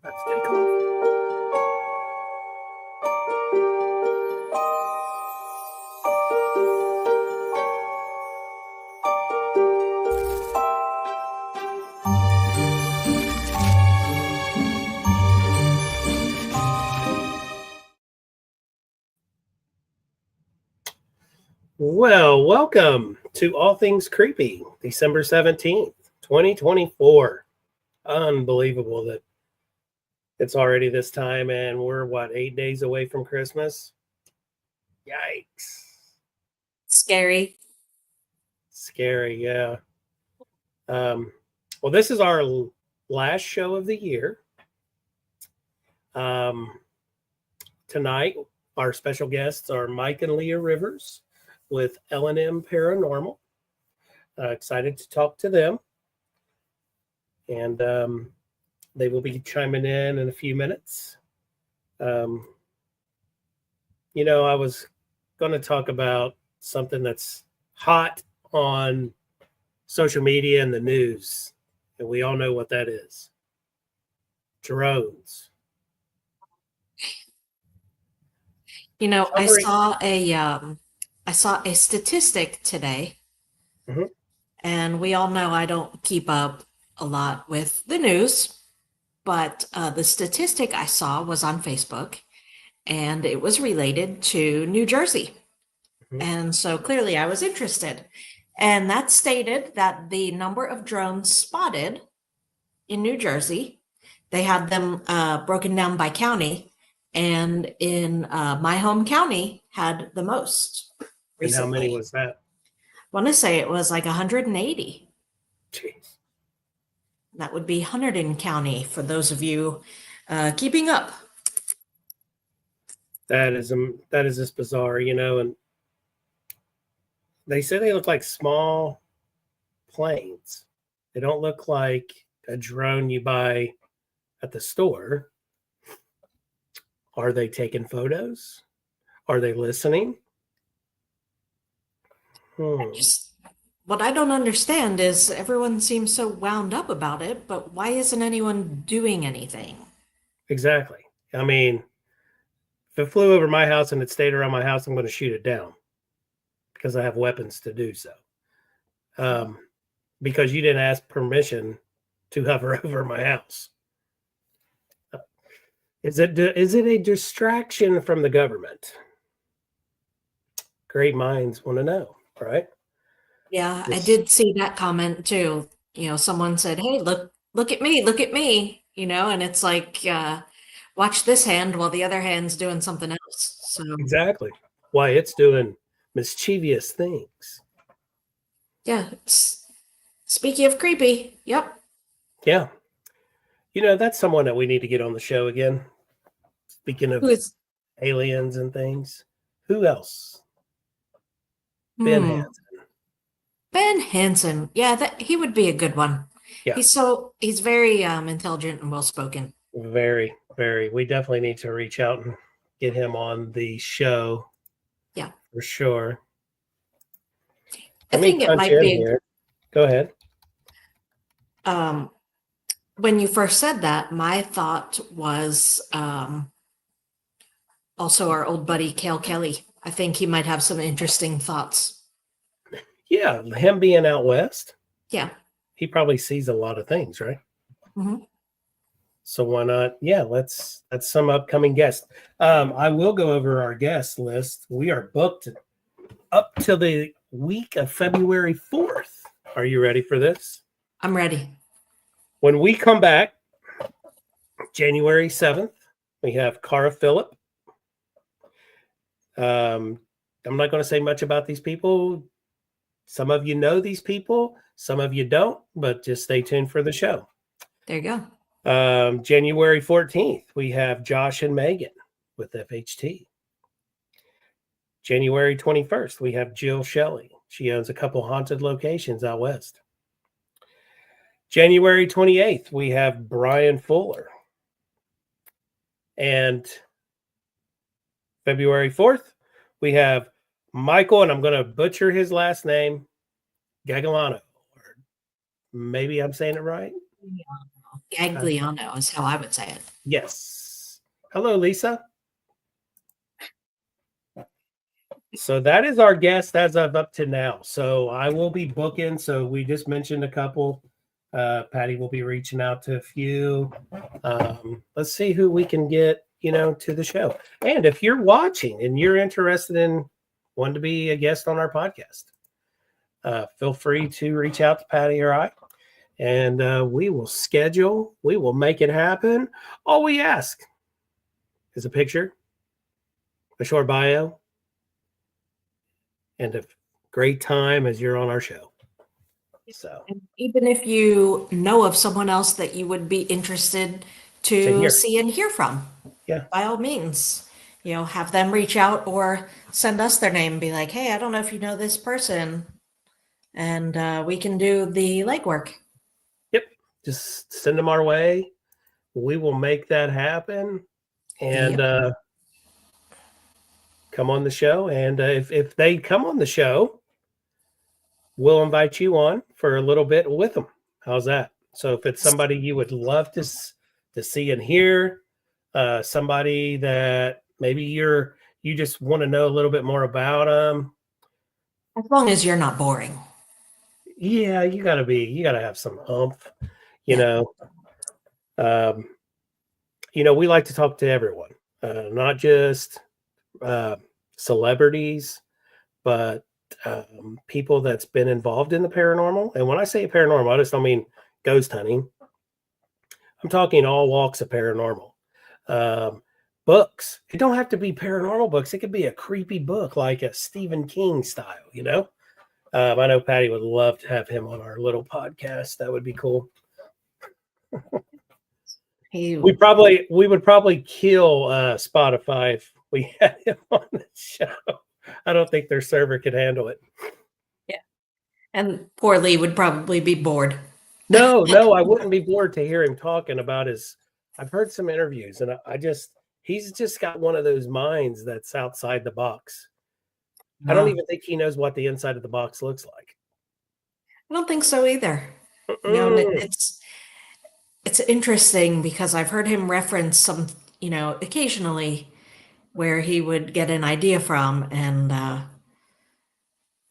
About to take off. Well, welcome to All Things Creepy, December 17th, 2024. Unbelievable that it's already this time and we're, 8 days away from Christmas? Yikes. Scary. Scary, yeah. Well, this is our last show of the year. Tonight, our special guests are Mike and Leah Rivers with L&M Paranormal. Excited to talk to them. And they will be chiming in a few minutes. I was going to talk about something that's hot on social media and the news. And we all know what that is. Drones. I saw a statistic today, and we all know I don't keep up a lot with the news, but the statistic I saw was on Facebook, and it was related to New Jersey. And so clearly I was interested. And that stated that the number of drones spotted in New Jersey, they had them broken down by county. And in my home county had the most recently. And how many was that? I want to say it was like 180. Jeez. That would be Hunterdon County for those of you keeping up. That is just bizarre, and they say they look like small planes. They don't look like a drone you buy at the store. Are they taking photos? Are they listening? What I don't understand is everyone seems so wound up about it, but why isn't anyone doing anything? Exactly. I mean, if it flew over my house and it stayed around my house, I'm going to shoot it down because I have weapons to do so. Because you didn't ask permission to hover over my house. Is it a distraction from the government? Great minds want to know, right? Yeah, I did see that comment too. Someone said, "Hey, look at me," and it's like, watch this hand while the other hand's doing something else. So exactly. Why it's doing mischievous things. Yeah. Speaking of creepy, yep. Yeah. That's someone that we need to get on the show again. Speaking of aliens and things. Who else? Ben Hansen. Ben Hansen. Yeah, he would be a good one. Yeah. He's very intelligent and well-spoken. Very, very. We definitely need to reach out and get him on the show. Yeah. For sure. I think it might be. Go ahead. When you first said that, my thought was also our old buddy, Cale Kelly. I think he might have some interesting thoughts. Yeah, him being out west. Yeah. He probably sees a lot of things, right? Mm-hmm. So why not? Yeah, that's some upcoming guests. I will go over our guest list. We are booked up to the week of February 4th. Are you ready for this? I'm ready. When we come back, January 7th, we have Cara Phillip. I'm not going to say much about these people. Some of you know these people, some of you don't, but just stay tuned for the show. There you go. January 14th, we have Josh and Megan with FHT. January 21st, we have Jill Shelley. She owns a couple haunted locations out west. January 28th, we have Brian Fuller. And February 4th, we have Michael, and I'm going to butcher his last name, Gagliano. Or maybe I'm saying it right. Gagliano is how I would say it. Yes. Hello, Lisa. So that is our guest as of up to now. So I will be booking. So we just mentioned a couple. Patty will be reaching out to a few. Let's see who we can get, to the show. And if you're watching and you're interested in wanting to be a guest on our podcast, feel free to reach out to Patty or I, and we will make it happen. All we ask is a picture, a short bio, and a great time as you're on our show. So, And even if you know of someone else that you would be interested to to hear. see and hear from, Yeah. by all means, have them reach out or send us their name and be like, hey, I don't know if you know this person. And we can do the legwork. Yep. Just send them our way. We will make that happen. And come on the show. And if they come on the show, we'll invite you on for a little bit with them. How's that? So if it's somebody you would love to see and hear, somebody that maybe you just want to know a little bit more about them. As long as you're not boring. Yeah, you gotta have some oomph, you know. We like to talk to everyone, not just celebrities, but people that's been involved in the paranormal. And when I say paranormal, I just don't mean ghost hunting. I'm talking all walks of paranormal. Books. It don't have to be paranormal books. It could be a creepy book like a Stephen King style, I know Patty would love to have him on our little podcast. That would be cool. We would probably kill Spotify if we had him on the show. I don't think their server could handle it. Yeah. And poor Lee would probably be bored. No, I wouldn't be bored to hear him talking about I've heard some interviews, and he's just got one of those minds that's outside the box. I don't even think he knows what the inside of the box looks like. I don't think so either. It's interesting because I've heard him reference some, occasionally where he would get an idea from, and a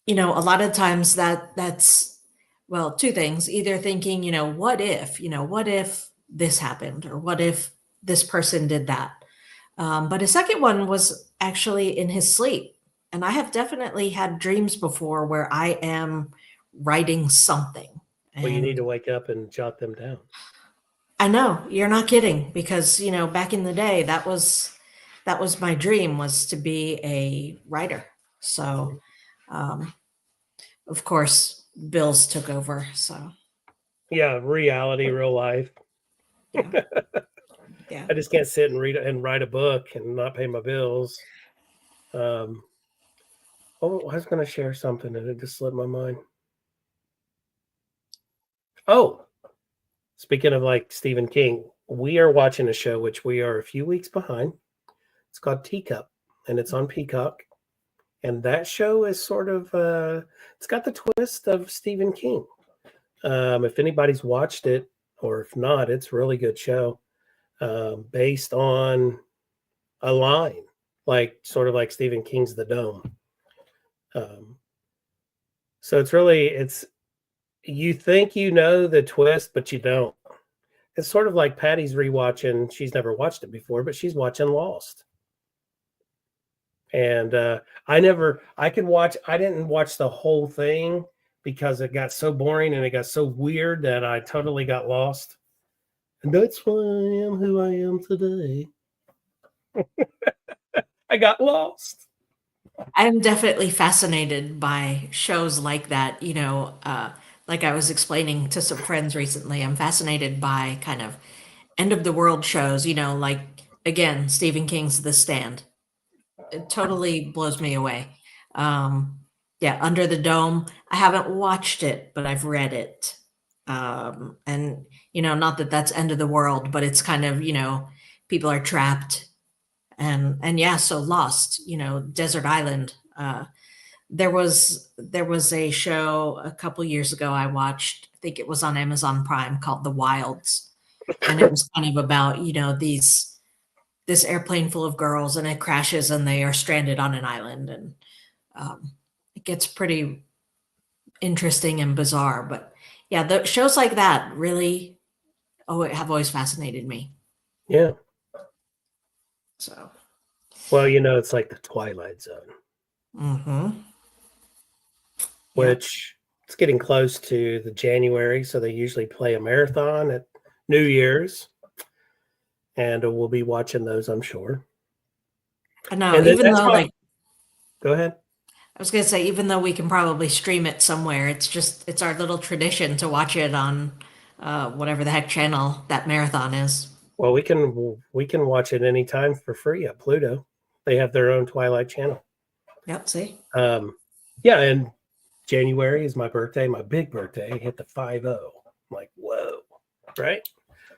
lot of times that's well, two things: either thinking, what if this happened, or what if this person did that. But his second one was actually in his sleep, and I have definitely had dreams before where I am writing something. Well, you need And to wake up and jot them down. I know, you're not kidding, because back in the day that was my dream, was to be a writer. So of course bills took over. So yeah, reality, real life. yeah. Yeah. I just can't sit and read and write a book and not pay my bills. I was going to share something and it just slipped my mind. Oh, speaking of like Stephen King, we are watching a show which we are a few weeks behind. It's called Teacup, and it's on Peacock. And that show is sort of it's got the twist of Stephen King. If anybody's watched it, or if not, it's a really good show. Based on a line, sort of like Stephen King's The Dome. So it's you think you know the twist, but you don't. It's sort of like Patty's rewatching. She's never watched it before, but she's watching Lost. And I didn't watch the whole thing because it got so boring and it got so weird that I totally got lost. And that's why I am who I am today. I got lost. I'm definitely fascinated by shows like that. Like I was explaining to some friends recently, I'm fascinated by kind of end of the world shows, like, again, Stephen King's The Stand. It totally blows me away. Yeah, Under the Dome. I haven't watched it, but I've read it. And, not that that's end of the world, but it's kind of, people are trapped. And yeah, so Lost, Desert Island. There was a show a couple years ago I watched, I think it was on Amazon Prime, called The Wilds. and it was kind of about, this airplane full of girls, and it crashes and they are stranded on an island, and it gets pretty interesting and bizarre. But yeah, the shows like that really have always fascinated me. Yeah. So, Well, it's like the Twilight Zone, which it's getting close to the January, so they usually play a marathon at New Year's, and we'll be watching those, I'm sure. I know, even though go ahead. I was going to say, even though we can probably stream it somewhere, it's our little tradition to watch it on whatever the heck channel that marathon is. Well, we can watch it anytime for free at Pluto. They have their own Twilight channel. Yep, see? Yeah, and January is my birthday, my big birthday. I hit the 50. I'm like, whoa, right?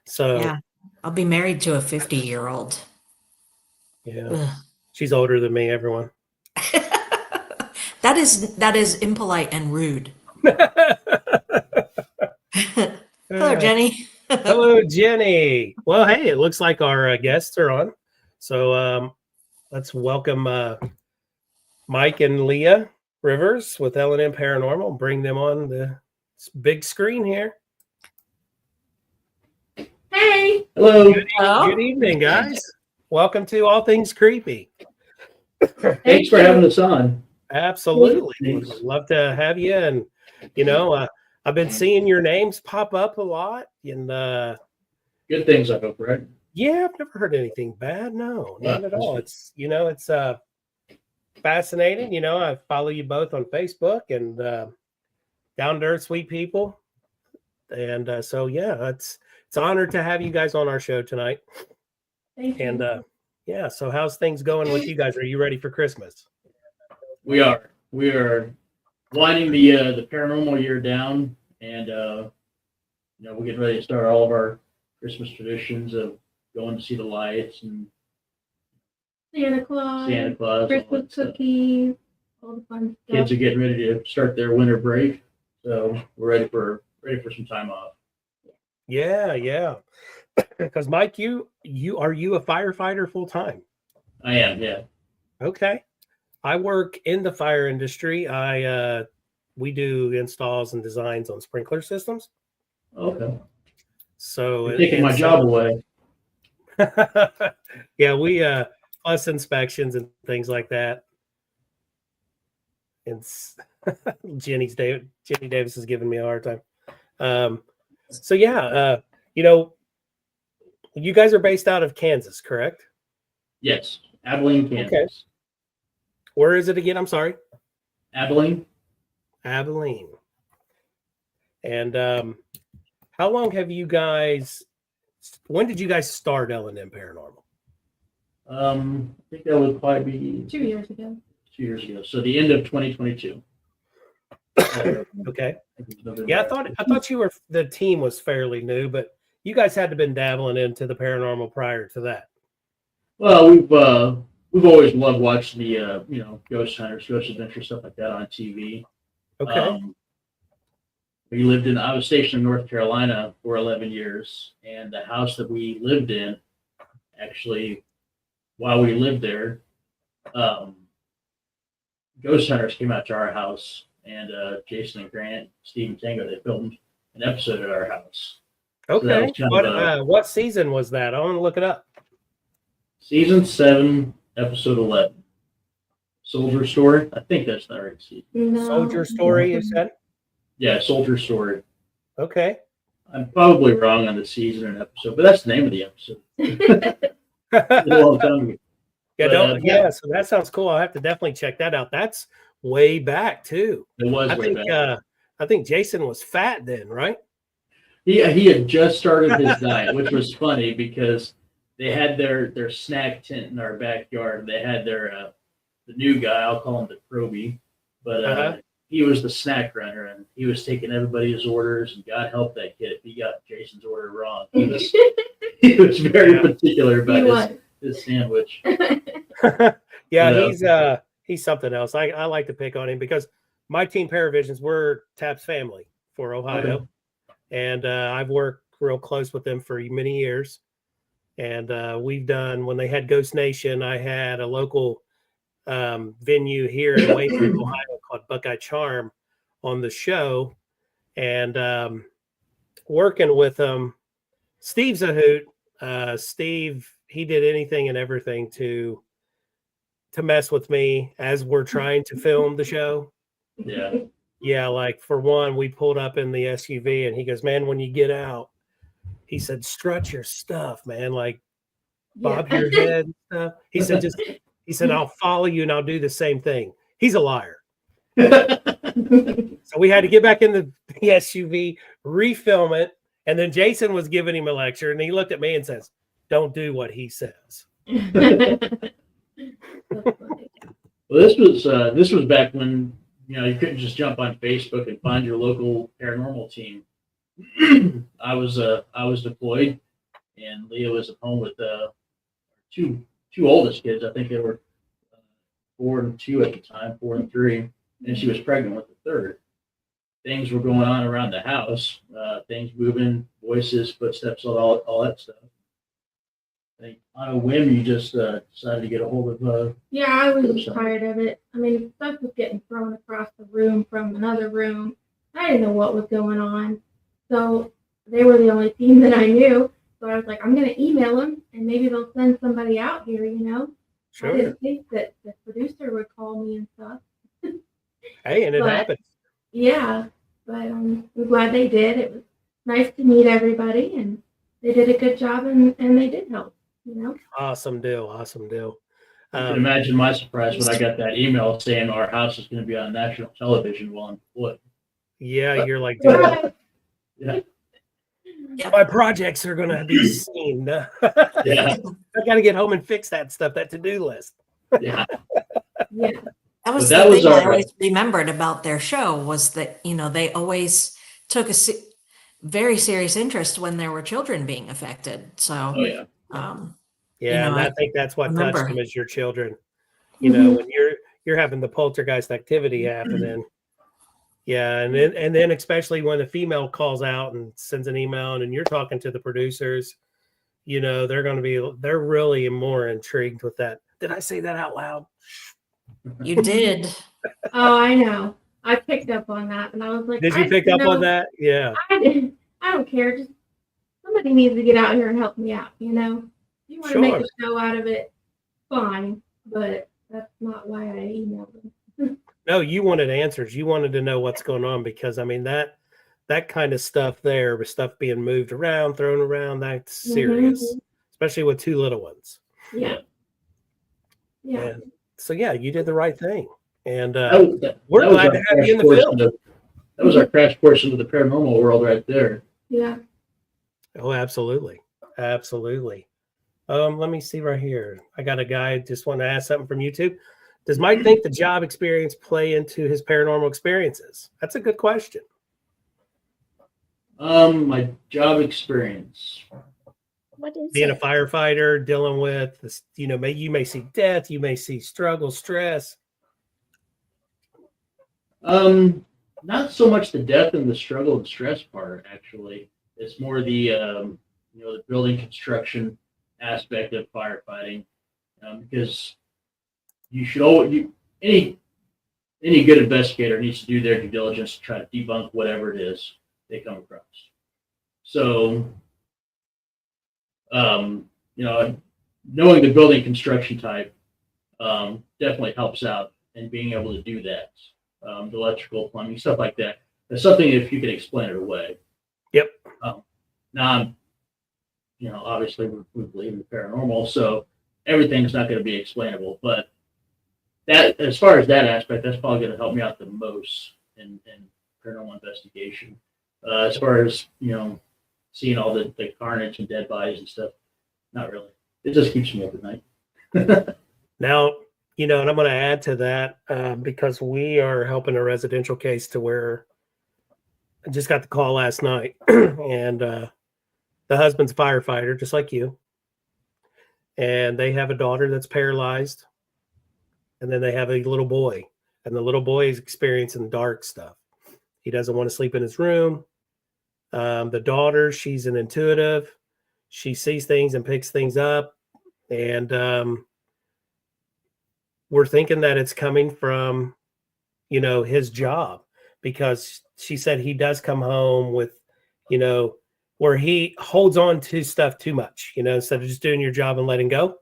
So yeah, I'll be married to a 50-year-old. Yeah, ugh. She's older than me, everyone. That is impolite and rude. Hello, Jenny. Hello, Jenny. Well, hey, it looks like our guests are on. So let's welcome Mike and Leah Rivers with L&M Paranormal and bring them on the big screen here. Hey. Hello. Good evening, guys. Welcome to All Things Creepy. Thanks for having us on. Absolutely. We'd love to have you. And, I've been seeing your names pop up a lot. And good things, I hope, right? Yeah, I've never heard anything bad. No, not at all. It's, it's fascinating. I follow you both on Facebook, and down to earth, sweet people. And so, yeah, it's an honor to have you guys on our show tonight. Thank you. And yeah, so how's things going with you guys? Are you ready for Christmas? We are winding the paranormal year down, and we're getting ready to start all of our Christmas traditions of going to see the lights and Santa Claus, Christmas cookies, all the fun stuff. Kids are getting ready to start their winter break, so we're ready for some time off. Yeah. Because Mike, you are a firefighter full time? I am, yeah. Okay. I work in the fire industry. We do installs and designs on sprinkler systems. Okay. So you're taking my job away. Yeah, we plus inspections and things like that. And Jenny Davis is giving me a hard time. So yeah, you guys are based out of Kansas, correct? Yes, Abilene, Kansas. Okay. Where is it again? I'm sorry. Abilene. And how long have you guys? When did you guys start L&M Paranormal? I think that would probably be 2 years ago. 2 years ago. So the end of 2022. Okay. Yeah, I thought the team was fairly new, but you guys had to have been dabbling into the paranormal prior to that. Well, we've always loved watching the ghost hunters, ghost adventure, stuff like that on TV. Okay. I was stationed in North Carolina for 11 years, and the house that we lived in, actually, while we lived there, ghost hunters came out to our house, and Jason and Grant, Steve and Tango, they filmed an episode at our house. Okay. So what season was that? I want to look it up. Season 7, episode 11. Soldier Story. I think that's the right season. No. Soldier Story, you said? Yeah, Soldier Story. Okay. I'm probably wrong on the season and episode, but that's the name of the episode. A long time ago. Yeah, so that sounds cool. I'll have to definitely check that out. That's way back too. It was way back. I think Jason was fat then, right? He had just started his diet, which was funny because they had their snack tent in our backyard. They had the new guy, I'll call him the Proby, but he was the snack runner, and he was taking everybody's orders, and God help that kid if he got Jason's order wrong. He was very particular about his sandwich. Yeah, he's something else. I like to pick on him because my team, Paravisions, we're TAP's family for Ohio. Okay. And I've worked real close with them for many years. And we've done, when they had Ghost Nation, I had a local venue here in Wayfield, Ohio called Buckeye Charm on the show. And working with them, Steve's a hoot. Steve, he did anything and everything to mess with me as we're trying to film the show. Yeah, like for one, we pulled up in the SUV and he goes, man, when you get out, he said, strut your stuff, man. Like bob your head and stuff. He said, I'll follow you and I'll do the same thing. He's a liar. So we had to get back in the SUV, refilm it. And then Jason was giving him a lecture and he looked at me and says, don't do what he says. Well, this was back when, you know, you couldn't just jump on Facebook and find your local paranormal team. I was deployed, and Leah was at home with two oldest kids. I think they were 4 and 2 at the time, 4 and 3, and she was pregnant with the third. Things were going on around the house, things moving, voices, footsteps, all that stuff. I think on a whim, you just decided to get a hold of. Yeah, I was tired of it. I mean, stuff was getting thrown across the room from another room. I didn't know what was going on. So they were the only team that I knew. So I was like, I'm going to email them and maybe they'll send somebody out here, you know? Sure. I didn't think that the producer would call me and stuff. Hey, and it happened. Yeah, but I'm glad they did. It was nice to meet everybody and they did a good job and they did help, you know? Awesome deal. You can imagine my surprise when I got that email saying our house is going to be on national television while I'm deployed. Yeah, you're like, dude, Yeah. my projects are going to be seen. Yeah. I got to get home and fix that stuff, that to-do list. Yeah. Yeah. That was But the that thing was I always remembered about their show was that, you know, they always took a very serious interest when there were children being affected. So, Oh, yeah. Yeah, you know, and I think that's what remember. touched them as your children. You know, when you're having the poltergeist activity happening. Yeah, and then especially when the female calls out and sends an email and you're talking to the producers, you know, they're really more intrigued with that. Did I say that out loud? You did. Oh, I know. I picked up on that and I was like, Did you pick up on that? Yeah. I don't care. Just somebody needs to get out here and help me out, you know? If you want to make a show out of it, fine, but that's not why I emailed them. No, you wanted answers. You wanted to know what's going on because I mean that kind of stuff there, with stuff being moved around, thrown around, that's serious, especially with 2 little ones. Yeah. Yeah. And so yeah, you did the right thing, and we're glad to have you in the film. That was our crash course into the paranormal world right there. Yeah. Oh, absolutely, absolutely. Let me see right here. I got a guy just want to ask something from YouTube. Does Mike think the job experience play into his paranormal experiences? That's a good question. My job experience. What is being a firefighter, dealing with this, you know, you may see death, you may see struggle, stress. Not so much the death and the struggle and stress part, actually. It's more the you know, the building construction aspect of firefighting, because you should any good investigator needs to do their due diligence to try to debunk whatever it is they come across. So, you know, knowing the building construction type definitely helps out in being able to do that. The electrical, plumbing, stuff like that. That's something if you can explain it away. Yep. Now, you know, obviously we believe in paranormal, so everything's not going to be explainable. But that, as far as that aspect, that's probably going to help me out the most in paranormal investigation. As far as, you know, seeing all the carnage and dead bodies and stuff, not really. It just keeps me up at night. Now, you know, and I'm going to add to that because we are helping a residential case to where I just got the call last night, and the husband's a firefighter, just like you, and they have a daughter that's paralyzed, and then they have a little boy, and the little boy is experiencing dark stuff. He doesn't want to sleep in his room. The daughter, she's an intuitive. She sees things and picks things up. And we're thinking that it's coming from, his job, because she said he does come home with, where he holds on to stuff too much, instead of just doing your job and letting go.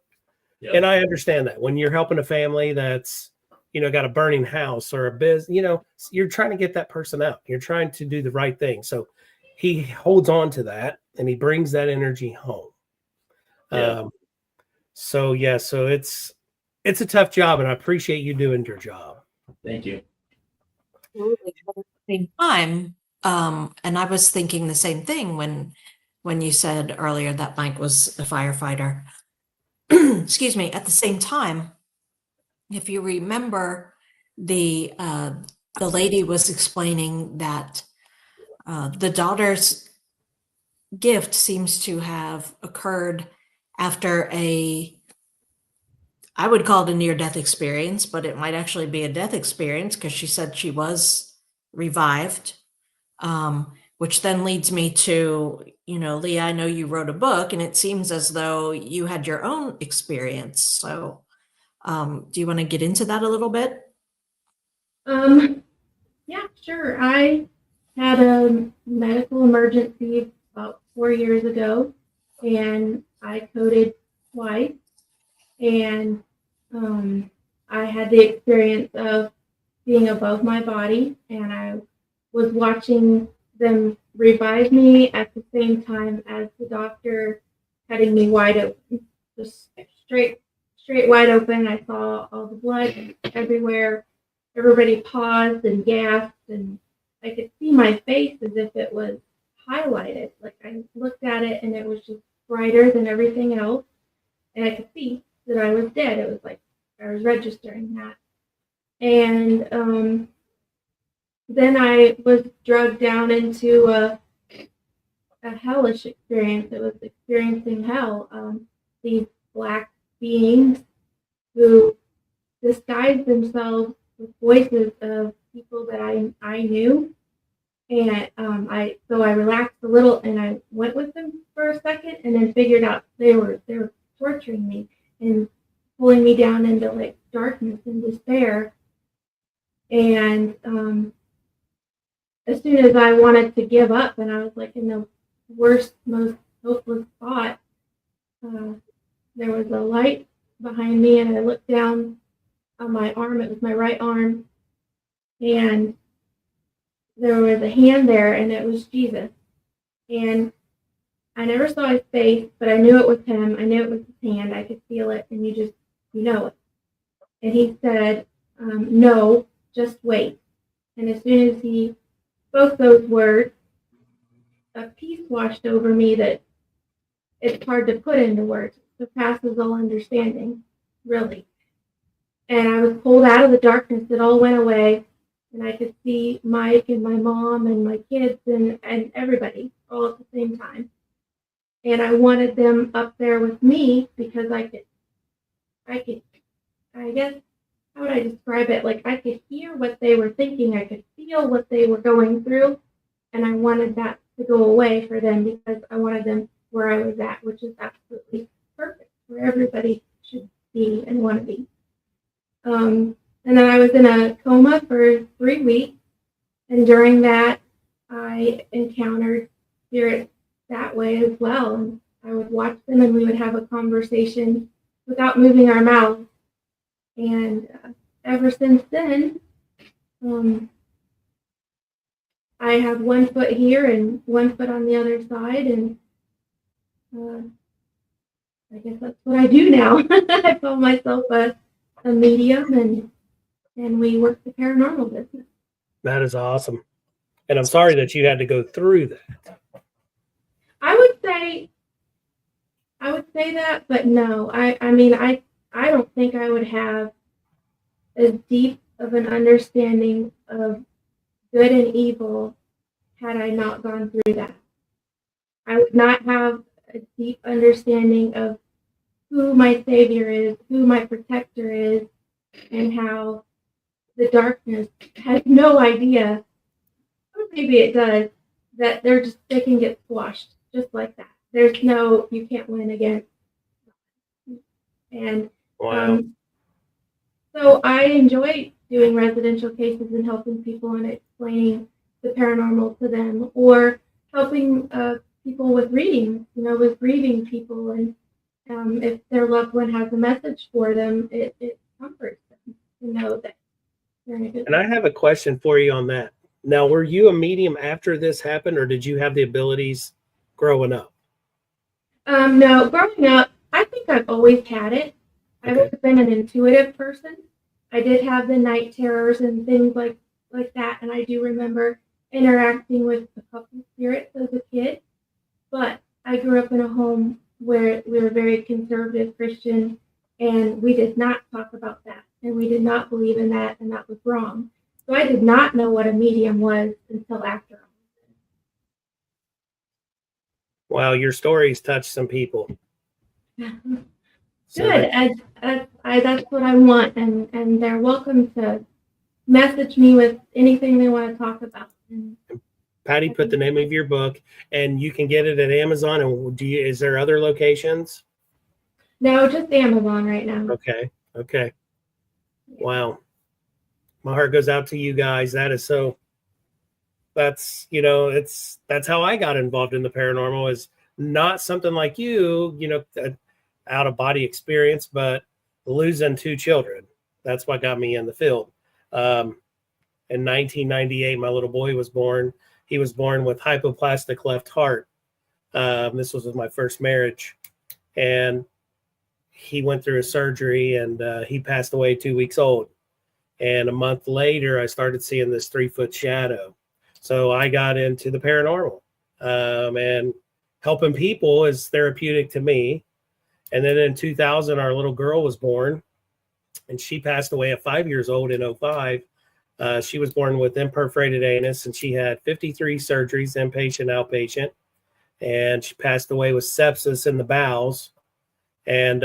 Yep. And I understand that when you're helping a family that's, got a burning house or a business, you're trying to get that person out. You're trying to do the right thing. So he holds on to that and he brings that energy home. Yeah. So it's a tough job, and I appreciate you doing your job. Thank you. Absolutely. But at the same time, and I was thinking the same thing when you said earlier that Mike was a firefighter. Excuse me. At the same time, if you remember, the lady was explaining that the daughter's gift seems to have occurred after I would call it a near-death experience, but it might actually be a death experience, because she said she was revived, which then leads me to, Leah, I know you wrote a book, and it seems as though you had your own experience. So do you want to get into that a little bit? Yeah, sure. I had a medical emergency about 4 years ago, and I coded twice, and I had the experience of being above my body, and I was watching them revive me at the same time as the doctor cutting me wide open, just straight wide open. I saw all the blood everywhere. Everybody paused and gasped, and I could see my face as if it was highlighted. Like, I looked at it and it was just brighter than everything else, and I could see that I was dead. It was like I was registering that. And then I was drugged down into a hellish experience. It was experiencing hell. These black beings who disguised themselves with voices of people that I knew. And so I relaxed a little and I went with them for a second, and then figured out they were torturing me and pulling me down into like darkness and despair. And as soon as I wanted to give up, and I was like in the worst, most hopeless spot, there was a light behind me, and I looked down on my arm. It was my right arm, and there was a hand there, and it was Jesus. And I never saw his face, but I knew it was him. I knew it was his hand. I could feel it, and you know it. And he said, no, just wait. And as soon as he spoke those words, a peace washed over me that it's hard to put into words. It surpasses all understanding, really. And I was pulled out of the darkness. It all went away. And I could see Mike and my mom and my kids and everybody all at the same time. And I wanted them up there with me because I guess, how would I describe it? Like, I could hear what they were thinking. I could feel what they were going through. And I wanted that to go away for them, because I wanted them where I was at, which is absolutely perfect, where everybody should be and want to be. And then I was in a coma for 3 weeks. And during that, I encountered spirits that way as well. And I would watch them, and we would have a conversation without moving our mouths. And ever since then, I have 1 foot here and 1 foot on the other side. And I guess that's what I do now. I call myself a medium, and we work the paranormal business. That is awesome. And I'm sorry that you had to go through that. I would say that, but no. I mean, I don't think I would have as deep of an understanding of good and evil had I not gone through that. I would not have a deep understanding of who my savior is, who my protector is, and how the darkness has no idea. Or maybe it does, that they can get squashed just like that. There's no, you can't win against. And Wow. so I enjoy doing residential cases and helping people and explaining the paranormal to them, or helping people with readings, with grieving people, and if their loved one has a message for them, it comforts them to know that they're in a good And I have a question for you on that. Now, were you a medium after this happened, or did you have the abilities growing up? No, growing up, I think I've always had it. I've Okay. always been an intuitive person. I did have the night terrors and things like that, and I do remember interacting with a couple spirits as a kid. But I grew up in a home where we were very conservative Christian, and we did not talk about that, and we did not believe in that, and that was wrong. So I did not know what a medium was until after. Wow, your stories touched some people. So Good. That's what I want, and they're welcome to message me with anything they want to talk about. And Patty put the name of your book, and you can get it at Amazon. And is there other locations? no, just Amazon right now. Okay. Wow. My heart goes out to you guys. That's how I got involved in the paranormal, is not something like you, out of body experience, but losing 2 children. That's what got me in the field. In 1998, my little boy was born. He was born with hypoplastic left heart. This was with my first marriage, and he went through a surgery, and he passed away 2 weeks old. And a month later, I started seeing this 3-foot shadow. So I got into the paranormal, and helping people is therapeutic to me. And then in 2000, our little girl was born, and she passed away at 5 years old in 2005. She was born with imperforated anus, and she had 53 surgeries, inpatient, outpatient. And she passed away with sepsis in the bowels. And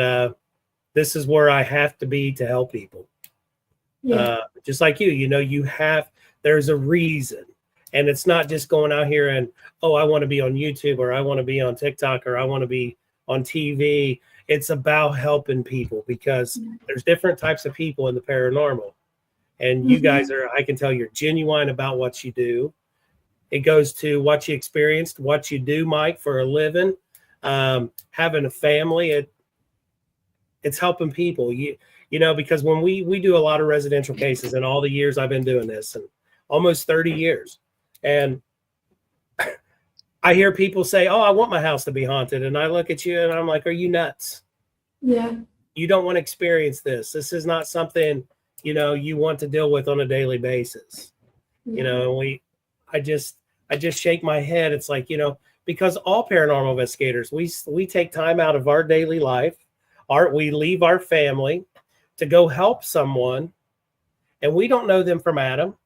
this is where I have to be to help people. Yeah. Just like there's a reason. And it's not just going out here and, I want to be on YouTube, or I want to be on TikTok, or I want to be on TV. It's about helping people, because there's different types of people in the paranormal. And you guys I can tell you're genuine about what you do. It goes to what you experienced, what you do, Mike, for a living, having a family. It's helping people. Because when we do a lot of residential cases, and all the years I've been doing this, and almost 30 years, and I hear people say, I want my house to be haunted. And I look at you and I'm like, are you nuts? Yeah. You don't want to experience this. This is not something, you want to deal with on a daily basis. Yeah. I just shake my head. It's like, because all paranormal investigators, we take time out of our daily life. We leave our family to go help someone, and we don't know them from Adam,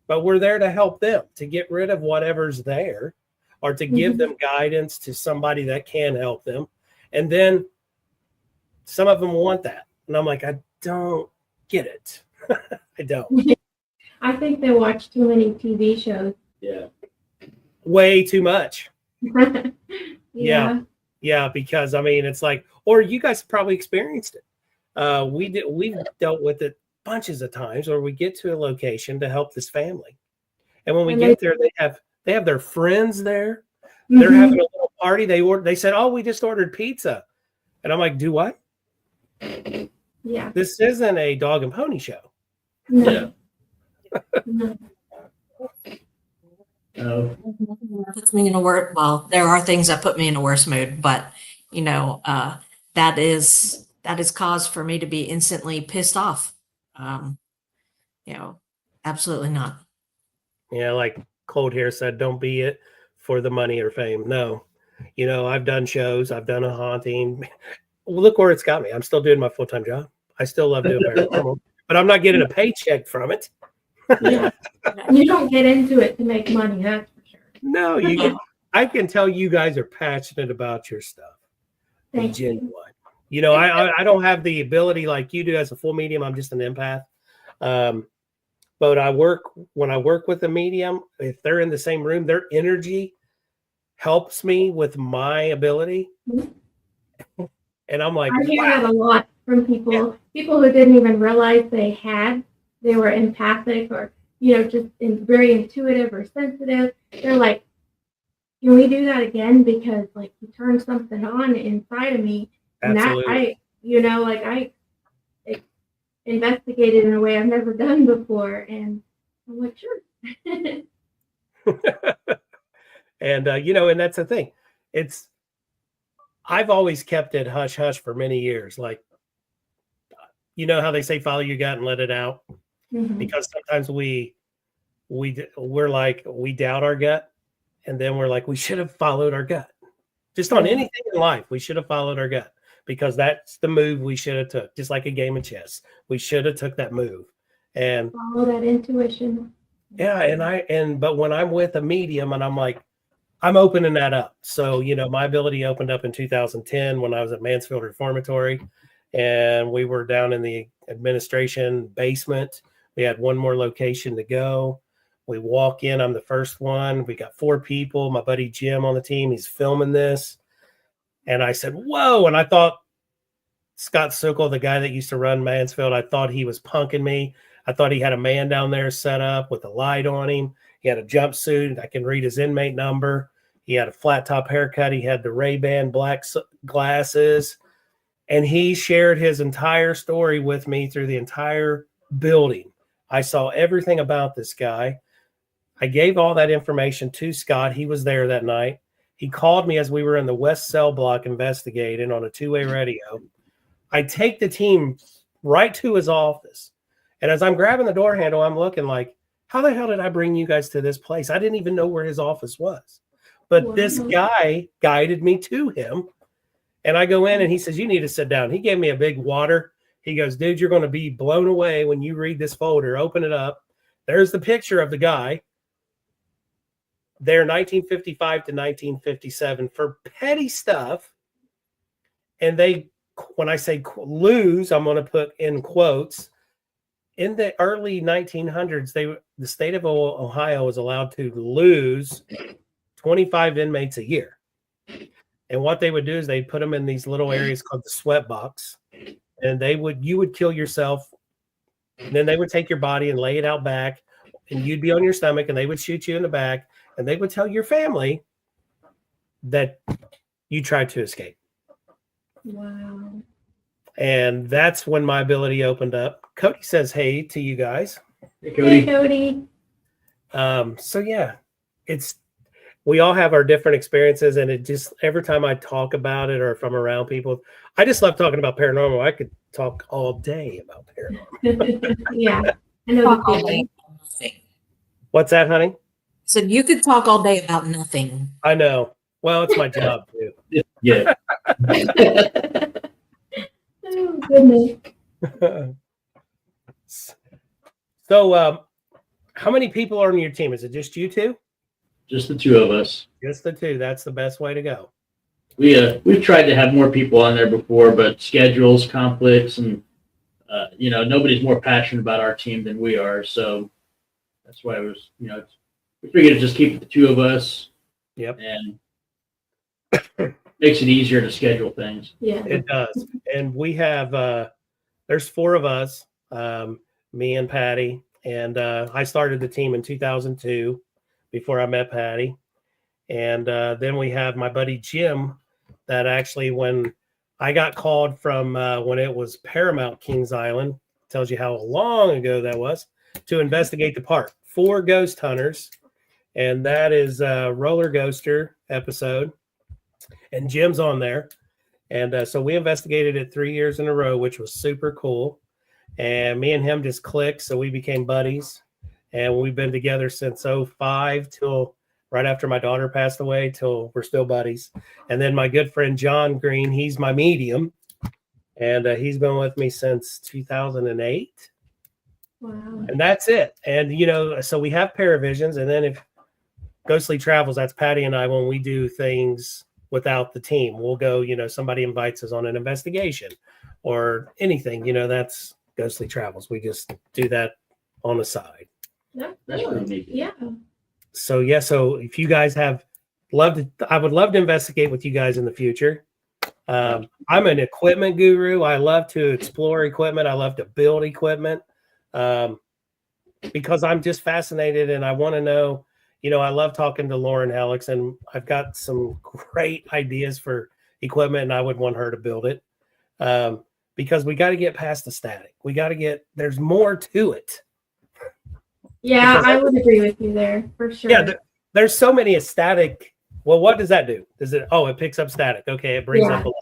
but we're there to help them, to get rid of whatever's there, or to give them guidance to somebody that can help them. And then some of them want that. And I'm like, I don't get it. I don't. I think they watch too many TV shows. Yeah. Way too much. Yeah. Yeah, because it's like, or you guys probably experienced it. We've dealt with it bunches of times, where we get to a location to help this family. And when we get there, they have their friends there. They're having a little party. They said, we just ordered pizza. And I'm like, do what? Yeah. This isn't a dog and pony show. No. Yeah. No. Puts me in a worse. Well, there are things that put me in a worse mood, but that is cause for me to be instantly pissed off. Absolutely not. Yeah, like Cold Hair said, don't be it for the money or fame. No, I've done shows, I've done a haunting. Look where it's got me. I'm still doing my full-time job. I still love doing paranormal, but I'm not getting a paycheck from it. Yeah. You don't get into it to make money, that's for sure. No, I can tell you guys are passionate about your stuff. Thank genuine. you. I don't have the ability like you do as a full medium. I'm just an empath. But when I work with a medium, if they're in the same room, their energy helps me with my ability. And I'm like, I hear wow. that a lot from people who didn't even realize they were empathic or, just very intuitive or sensitive. They're like, can we do that again? Because like you turned something on inside of me, and Absolutely. I investigated in a way I've never done before, and I'm like, sure. And and that's the thing. I've always kept it hush hush for many years. Like, how they say follow your gut and let it out, because sometimes we're like, we doubt our gut, and then we're like, we should have followed our gut. Just on anything in life, we should have followed our gut, because that's the move we should have took. Just like a game of chess, we should have took that move and follow that intuition. Yeah, but when I'm with a medium and I'm like, I'm opening that up. So, my ability opened up in 2010 when I was at Mansfield Reformatory, and we were down in the administration basement. We had one more location to go. We walk in, I'm the first one. We got 4 people. My buddy Jim on the team, he's filming this. And I said, whoa. And I thought Scott Sokol, the guy that used to run Mansfield, I thought he was punking me. I thought he had a man down there set up with a light on him. He had a jumpsuit. I can read his inmate number. He had a flat top haircut. He had the Ray-Ban black glasses. And he shared his entire story with me through the entire building. I saw everything about this guy. I gave all that information to Scott. He was there that night. He called me as we were in the West Cell Block investigating on a 2-way radio. I take the team right to his office. And as I'm grabbing the door handle, I'm looking like, how the hell did I bring you guys to this place? I didn't even know where his office was. But this guy guided me to him. And I go in and he says, you need to sit down. He gave me a big water. He goes, dude, you're going to be blown away when you read this folder. Open it up. There's the picture of the guy there, 1955 to 1957, for petty stuff. And when I say lose, I'm going to put in quotes. In the early 1900s, the state of Ohio was allowed to lose 25 inmates a year. And what they would do is they'd put them in these little areas called the sweat box, and you would kill yourself. And then they would take your body and lay it out back, and you'd be on your stomach, and they would shoot you in the back, and they would tell your family that you tried to escape. Wow. And that's when my ability opened up. Cody says hey to you guys. Hey, Cody. Hey, Cody. So yeah, we all have our different experiences, and it just, every time I talk about it or if I'm around people, I just love talking about paranormal. I could talk all day about paranormal. Yeah, I know Talk the all day feeling. about nothing. What's that, honey? So you could talk all day about nothing. I know. Well, it's my job too. Yeah. Oh, goodness. So, how many people are on your team? Is it just you two? Just the 2 of us. Just the 2. That's the best way to go. We've tried to have more people on there before, but schedules, conflicts, and nobody's more passionate about our team than we are. So that's why it was, we figured to just keep the 2 of us. Yep. And makes it easier to schedule things. Yeah. It does. And we have, there's 4 of us, me and Patty. And I started the team in 2002 before I met Patty. And then we have my buddy Jim, that actually, when I got called from when it was Paramount Kings Island, tells you how long ago that was, to investigate the park. 4 ghost hunters. And that is a roller ghoster episode. And Jim's on there. And so we investigated it 3 years in a row, which was super cool. And me and him just clicked. So we became buddies. And we've been together since 2005 till right after my daughter passed away, till we're still buddies. And then my good friend John Green, he's my medium. And he's been with me since 2008. Wow. And that's it. And, so we have Paravisions. And then if Ghostly Travels, that's Patty and I, when we do things without the team, we'll go, somebody invites us on an investigation or anything, that's Ghostly Travels. We just do that on the side. That's That's cool. pretty neat. Yeah. So yeah, so if you guys have I would love to investigate with you guys in the future. I'm an equipment guru. I love to explore equipment. I love to build equipment because I'm just fascinated and I want to know. You know, I love talking to Lauren Alex, and I've got some great ideas for equipment, and I would want her to build it because we got to get past the static. We got to there's more to it. Yeah, Because I would agree with you there for sure. Yeah, there's so many static. Well, what does that do? Does it? Oh, it picks up static. Okay, it brings up a lot.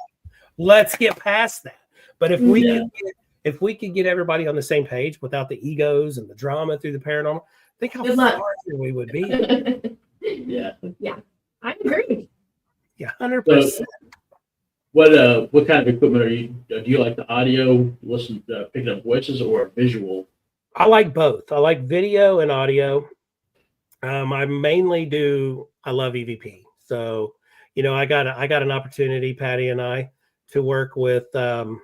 Let's get past that. But if we could get everybody on the same page without the egos and the drama through the paranormal, think how far we would be. Yeah. Yeah, I agree. Yeah, 100%. So, what kind of equipment are you? Do you like the audio, picking up voices, or visual? I like both. I like video and audio. I mainly I love EVP. So, you know, I got an opportunity, Patty and I, to work with the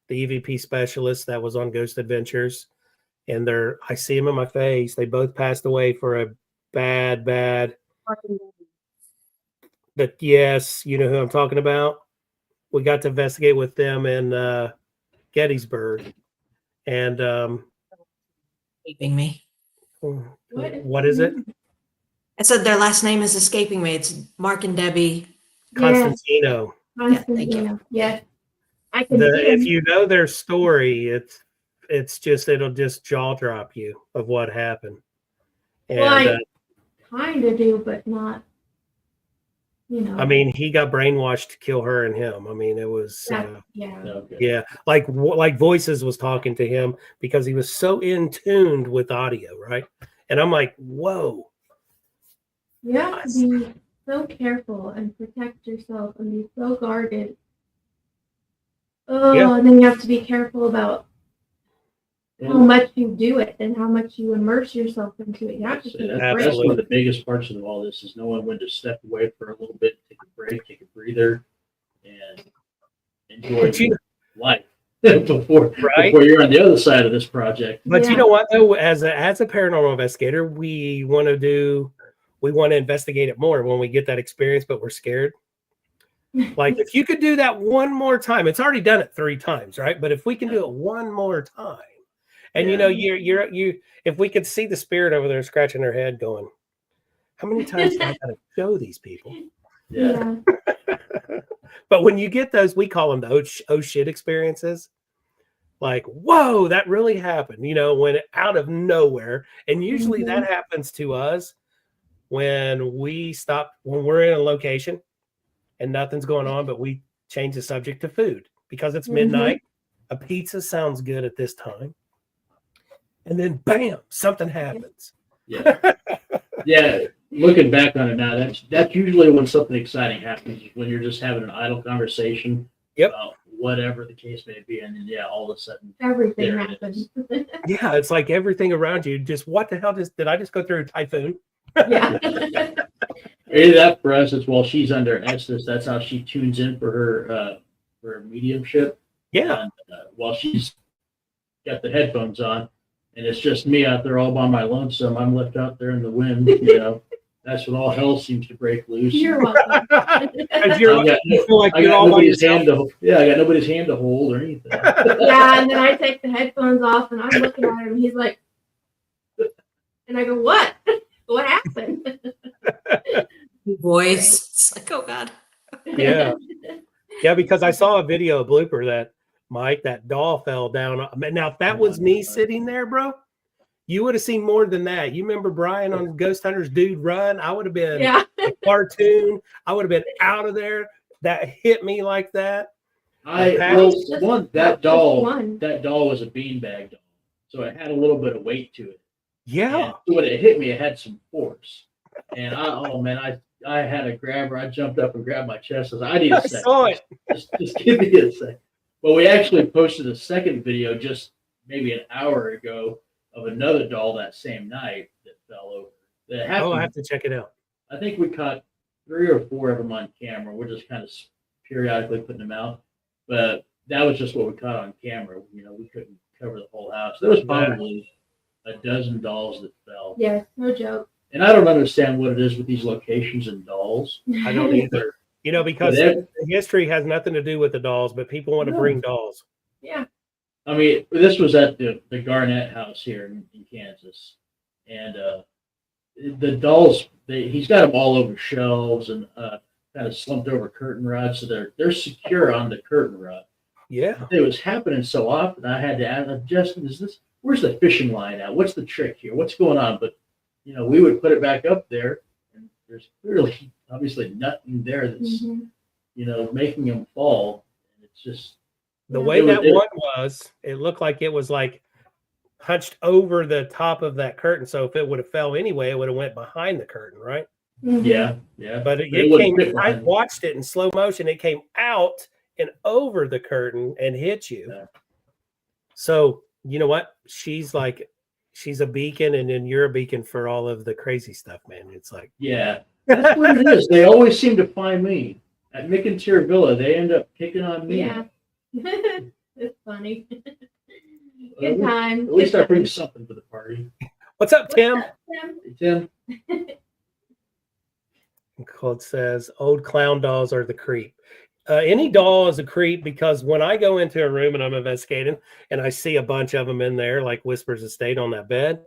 EVP specialist that was on Ghost Adventures. And I see them in my face. They both passed away for a bad. But yes, you know who I'm talking about. We got to investigate with them in Gettysburg. And Escaping me. what is it? I said their last name is escaping me. It's Mark and Debbie Constantino. Yeah, thank you. Yes. I can If you know their story, it'll just jaw drop you of what happened. And well, I kind of do, but not. You know. I mean, he got brainwashed to kill her and him. I mean, it was yeah. like Voices was talking to him because he was so in tuned with audio, right? And I'm like, whoa. You have to be so careful and protect yourself and be so guarded. And then you have to be careful about how much you do it and how much you immerse yourself into it. You have to take a break. That's one of the biggest parts of all this is knowing when to step away for a little bit, take a break, take a breather, and enjoy life before you're on the other side of this project. But you know what, though, as a paranormal investigator, we want to investigate it more when we get that experience, but we're scared. Like if you could do that one more time, it's already done it 3 times, right? But if we can do it one more time, and you know, if we could see the spirit over there scratching their head, going, "How many times do I got to show these people?" Yeah. But when you get those, we call them the oh shit experiences. Like, whoa, that really happened. You know, when out of nowhere, and usually that happens to us when we're in a location and nothing's going on, but we change the subject to food because it's midnight. A pizza sounds good at this time. And then bam, something happens. Yeah. Yeah. Looking back on it now, that's usually when something exciting happens, when you're just having an idle conversation about whatever the case may be. And then, all of a sudden everything happens. Yeah. It's like everything around you. Just what the hell did I just go through a typhoon? Yeah. Maybe that for us is while she's under Estes, that's how she tunes in for her mediumship. Yeah. And, while she's got the headphones on, and it's just me out there all by my lonesome, I'm left out there in the wind. You know, that's when all hell seems to break loose. You're welcome. You feel like you're all by yourself. I got nobody's hand to hold or anything. Yeah, and then I take the headphones off, and I'm looking at him, and he's like, and I go, "What? What happened?" Voice. It's like, oh God. Yeah. Yeah, because I saw a video, a blooper that Mike, that doll fell down. Now, if that was me sitting there, bro, you would have seen more than that. You remember Brian on Ghost Hunters Dude Run? I would have been a cartoon. I would have been out of there. That hit me like that. That doll was a beanbag doll, so it had a little bit of weight to it. Yeah. And when it hit me, it had some force. And I had to grab her. I jumped up and grabbed my chest. I need a second. I saw it. Just give me a second. But we actually posted a second video just maybe an hour ago of another doll that same night that fell over. I have to check it out. I think we caught 3 or 4 of them on camera. We're just kind of periodically putting them out. But that was just what we caught on camera. You know, we couldn't cover the whole house. There was probably a dozen dolls that fell. Yes, no joke. And I don't understand what it is with these locations and dolls. I don't either. You know, because the history has nothing to do with the dolls, but people want to bring dolls. Yeah. I mean, this was at the Garnett House here in Kansas, and the dolls, he's got them all over shelves and kind of slumped over curtain rods, so they're secure on the curtain rod. Yeah, It was happening so often. I had to ask Justin, where's the fishing line at? What's the trick here? What's going on? But we would put it back up there, and there's clearly, obviously, nothing there that's making them fall. And it's just the way that one was, it looked like it was like hunched over the top of that curtain. So if it would have fell anyway, it would have went behind the curtain, right? Yeah. But it came. I watched it in slow motion. It came out and over the curtain and hit you. Yeah. So you know what? She's a beacon, and then you're a beacon for all of the crazy stuff, man. It's like, yeah, that's what it is. They always seem to find me at Mick and Tier Villa. They end up picking on me. Yeah. It's funny. Good time. At least I bring something to the party. What's up, Tim? Hey, Tim. Cold says, old clown dolls are the creep. Any doll is a creep, because when I go into a room and I'm investigating and I see a bunch of them in there, like Whispers Estate on that bed,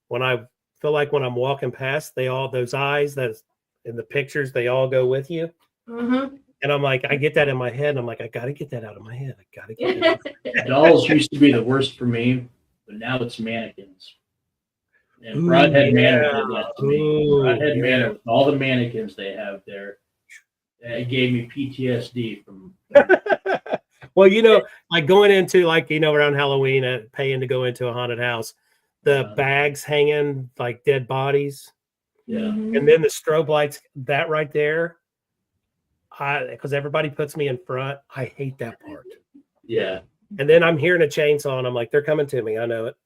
when I feel like when I'm walking past, those eyes that's in the pictures, they all go with you. Uh-huh. And I'm like, I get that in my head. And I'm like, I got to get that out of my head. I got to get it. Dolls used to be the worst for me, but now it's mannequins. And Broadhead Manor did that to me. Broadhead Manor, with all the mannequins they have there, it gave me PTSD from. Well, like going into around Halloween, paying to go into a haunted house, the bags hanging like dead bodies. Yeah. And then the strobe lights, that right there. Because everybody puts me in front. I hate that part. Yeah. And then I'm hearing a chainsaw and I'm like, they're coming to me. I know it.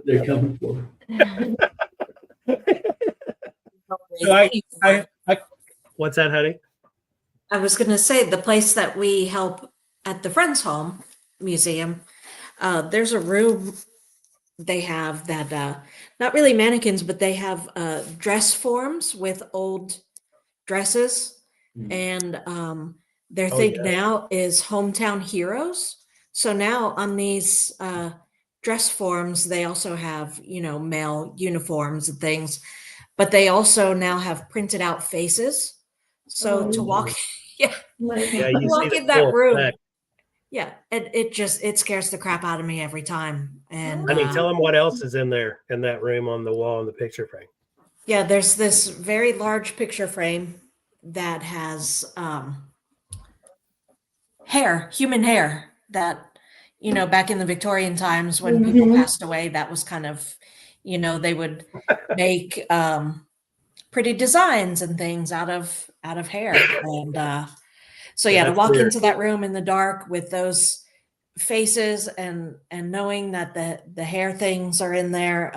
They're coming for me. What's that, honey? I was going to say, the place that we help at the Friends Home Museum, there's a room they have that, not really mannequins, but they have dress forms with old dresses. And their thing now is hometown heroes. So now on these dress forms, they also have, male uniforms and things, but they also now have printed out faces. So to walk, walk in that room. Effect. Yeah, it scares the crap out of me every time. And tell them what else is in there in that room on the wall in the picture frame. Yeah, there's this very large picture frame that has human hair that, back in the Victorian times when people passed away, that was kind of, they would make pretty designs and things out of hair. And so to walk into that room in the dark with those faces and knowing that the hair things are in there,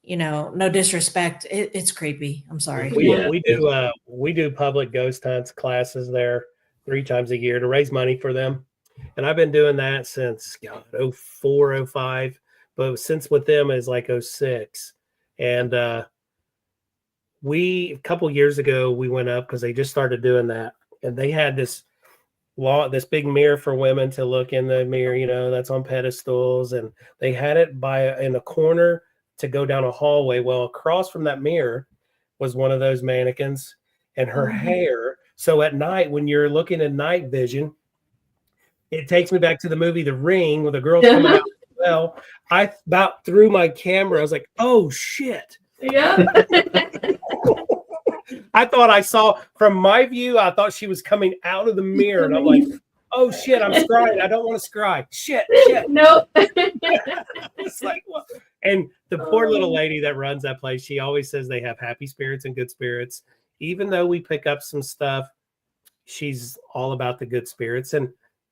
no disrespect, it's creepy. I'm sorry. We do public ghost hunts classes there 3 times a year to raise money for them, and I've been doing that since 04, 05, but since with them is like 06. And a couple years ago we went up because they just started doing that, and they had this big mirror for women to look in the mirror, that's on pedestals, and they had it in a corner to go down a hallway. Well, across from that mirror was one of those mannequins, and her hair. So at night, when you're looking at night vision, it takes me back to the movie The Ring, where the girl's coming out. Well, I about threw my camera. I was like, oh shit. Yeah. I thought I saw, from my view, I thought she was coming out of the mirror, and I'm like, oh shit, I'm scrying. I don't want to scry. Shit. Nope. It's like, what? And the poor little lady that runs that place, she always says they have happy spirits and good spirits. Even though we pick up some stuff, she's all about the good spirits, and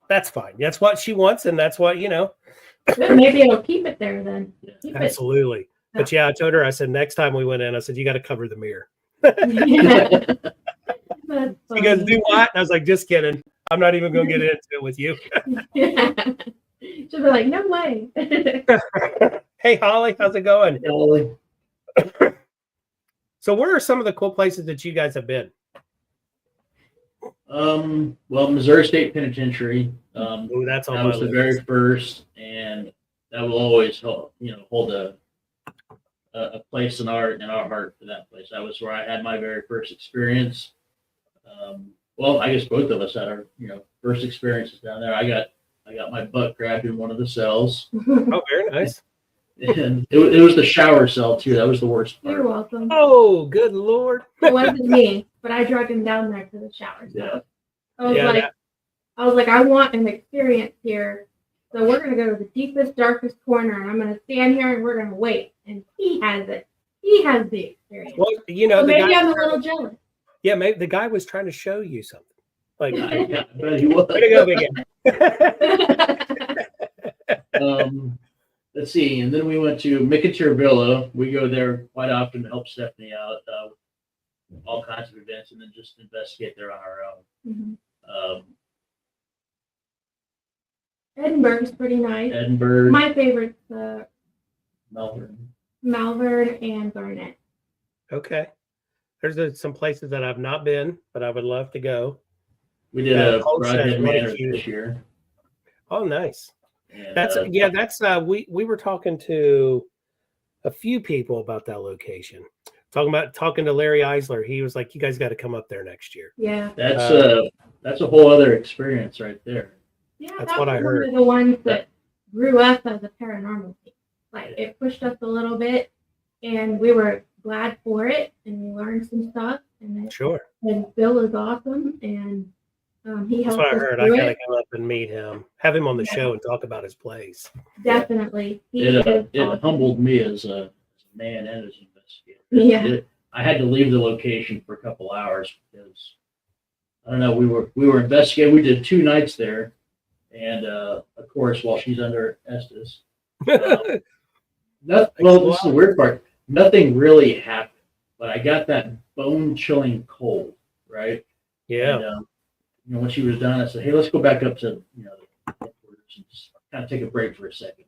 that's fine. That's what she wants, and that's what, Maybe it'll keep it there then. Absolutely. But I told her, I said, next time we went in, I said, you got to cover the mirror. She goes, do what? And I was like, just kidding. I'm not even going to get into it with you. She'll be like, no way. Hey, Holly, how's it going? Ollie. So where are some of the cool places that you guys have been? Well, Missouri State Penitentiary. Oh, that's on That my was the list. very first, and that will always hold a place in our heart for that place. That was where I had my very first experience. Well, I guess both of us had our first experiences down there. I got my butt grabbed in one of the cells, Oh, very nice. and it was the shower cell too. That was the worst part. You're welcome. Oh, good Lord. It wasn't me, but I dragged him down there to the shower. Yeah. I was like, I want an experience here. So we're gonna go to the deepest, darkest corner, and I'm gonna stand here and we're gonna wait. And he has it. He has the experience. Well, So maybe I'm a little jealous. Yeah, maybe the guy was trying to show you something. Like, Yeah, I bet he was. way to go, big guy. Let's see, and then we went to Micatir Villa. We go there quite often to help Stephanie out, all kinds of events, and then just investigate there on our own. Mhm. Edinburgh's pretty nice. Edinburgh, My favorite's Melbourne. Malvern and Garnet. Okay. There's some places that I've not been, but I would love to go. We did a Homestead, Broadhead what a Manor cute- this year. Oh, nice. And, That's we were talking to a few people about that location. Talking to Larry Eisler. He was like, you guys got to come up there next year. Yeah. that's a whole other experience right there. Yeah, That's that what I was heard. one of the ones that grew us as a paranormal team. Like it pushed us a little bit, and we were glad for it, and we learned some stuff. Sure. And Bill is awesome, and he That's helped what I us heard. I through gotta it. come up and meet him. Have him on the Yeah. show and talk about his place. Definitely, he It is it awesome. humbled me as a man and as an investigator. Yeah. I had to leave the location for a couple hours because I don't know. We were investigating. We did 2 nights there, and of course, while she's under Estes, well, this is the weird part. Nothing really happened, but I got that bone-chilling cold, right? Yeah. And, when she was done, I said, "Hey, let's go back up to the headquarters and just kind of take a break for a second."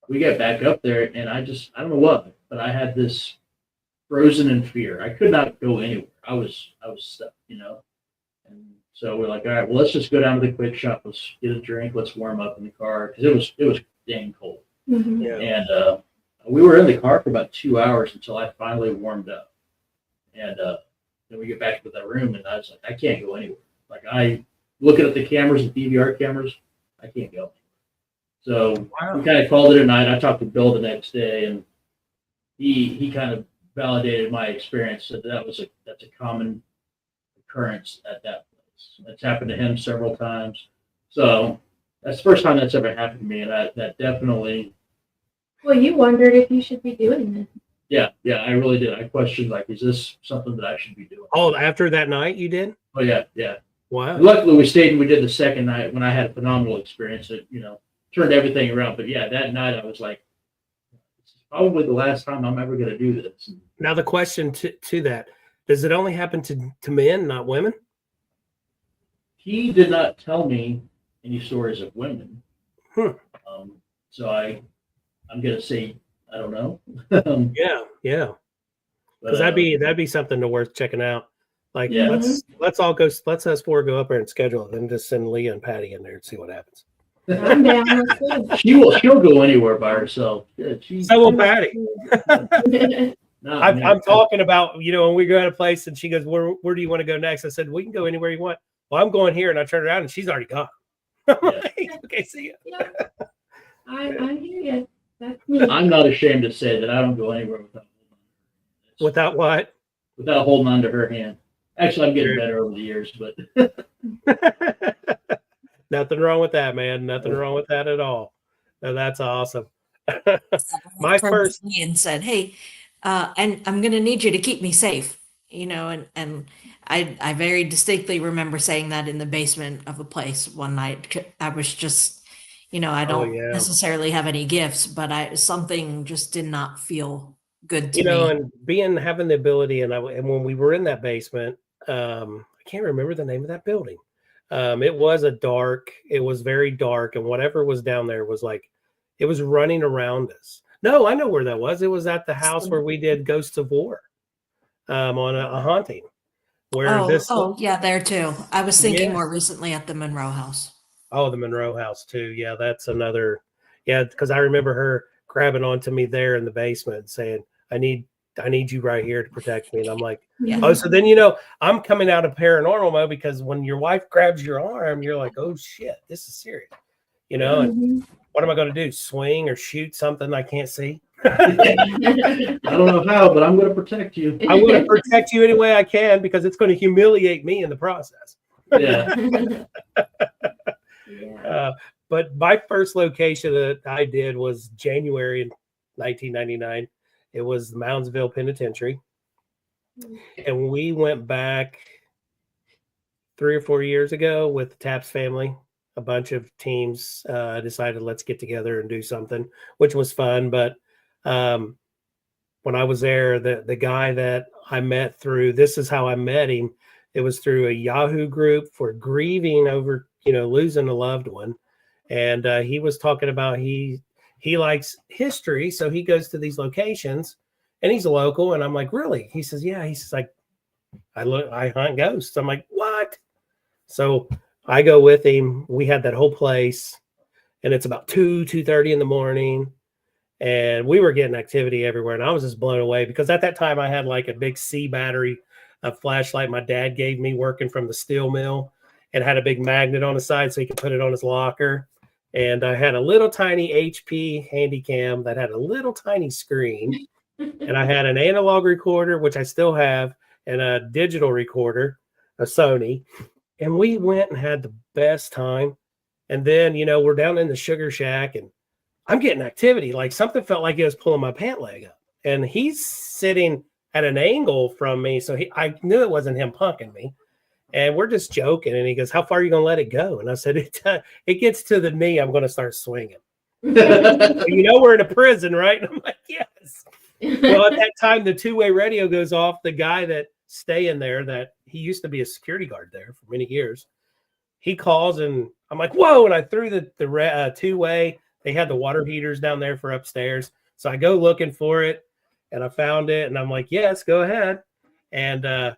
We get back up there, and I don't know what, but I had this frozen in fear. I could not go anywhere. I was stuck, And so we're like, all right, well, let's just go down to the quick shop. Let's get a drink. Let's warm up in the car because it was dang cold. Mhm. Yeah. And we were in the car for about 2 hours until I finally warmed up. And then we get back to that room, and I was like, I can't go anywhere. Like I looking at the cameras, the DVR cameras, I can't go. So we kind of called it a night. I talked to Bill the next day, and he kind of validated my experience. Said that's a common occurrence at that place. That's happened to him several times. So that's the first time that's ever happened to me, and that definitely. Well, you wondered if you should be doing this. Yeah, I really did. I questioned, like, is this something that I should be doing? Oh, after that night you did? Oh yeah. Wow. Luckily, we stayed and we did the second night when I had a phenomenal experience. It turned everything around. But yeah, that night I was like, this is probably the last time I'm ever going to do this. Now the question to that, does it only happen to men, not women? He did not tell me any stories of women. So I'm going to say I don't know. Yeah. Because that'd be something to worth checking out. Like, Yeah. let's us 4 go up there and schedule it, and just send Leah and Patty in there and see what happens. I'm down. Let's do she'll go anywhere by herself. Yeah, So will Patty. it. I'm talking about, when we go at a place and she goes, where do you want to go next? I said, we can go anywhere you want. Well, I'm going here, and I turned around and she's already gone. I'm like, okay, see ya. Yeah. I hear you. That's me. I'm not ashamed to say that I don't go anywhere Without what? without holding on to her hand. Actually, I'm getting better over the years, but Nothing wrong with that, man. Nothing wrong with that at all. No, that's awesome. My first, and said, "Hey, and I'm going to need you to keep me safe." And I very distinctly remember saying that in the basement of a place one night. I was just, I don't necessarily have any gifts, but something just did not feel good to me. and having the ability, and when we were in that basement, I can't remember the name of that building. It was very dark, and whatever was down there was like, it was running around us. No, I know where that was. It was at the house where we did Ghosts of War on a haunting. Where Yeah, there too. I was thinking Yeah. more recently at the Monroe house. Oh, the Monroe house too. Yeah, that's another. Yeah, because I remember her grabbing onto me there in the basement and saying, I need you right here to protect me." And I'm like, Yeah. "Oh, so then I'm coming out of paranormal mode because when your wife grabs your arm, you're like, oh shit, this is serious, And what am I going to do? Swing or shoot something I can't see?" I don't know how, but I'm going to protect you. I want to protect you any way I can because it's going to humiliate me in the process. Yeah. Yeah. But my first location that I did was January in 1999. It was the Moundsville Penitentiary. And we went back 3 or 4 years ago with the Taps family. A bunch of teams decided let's get together and do something, which was fun. But when I was there, the guy that I met through, this is how I met him. It was through a Yahoo group for grieving over, losing a loved one. And he was talking about he likes history. So he goes to these locations and he's a local. And I'm like, really? He says, yeah. He says, like, I hunt ghosts. I'm like, what? So I go with him. We had that whole place and it's about 2:30 in the morning. And we were getting activity everywhere. And I was just blown away because at that time I had like a big C battery, a flashlight my dad gave me working from the steel mill, and had a big magnet on the side so he could put it on his locker. And I had a little tiny HP handy cam that had a little tiny screen. And I had an analog recorder, which I still have, and a digital recorder, a Sony. And we went and had the best time. And then, we're down in the Sugar Shack and I'm getting activity. Like something felt like it was pulling my pant leg up. And he's sitting at an angle from me. So I knew it wasn't him punking me. And we're just joking. And he goes, how far are you going to let it go? And I said, it gets to the knee. I'm going to start swinging. We're in a prison, right? And I'm like, yes. Well, at that time, the two-way radio goes off. The guy that staying there, that he used to be a security guard there for many years, he calls and I'm like, whoa. And I threw the two-way. They had the water heaters down there for upstairs. So I go looking for it and I found it. And I'm like, yes, go ahead. And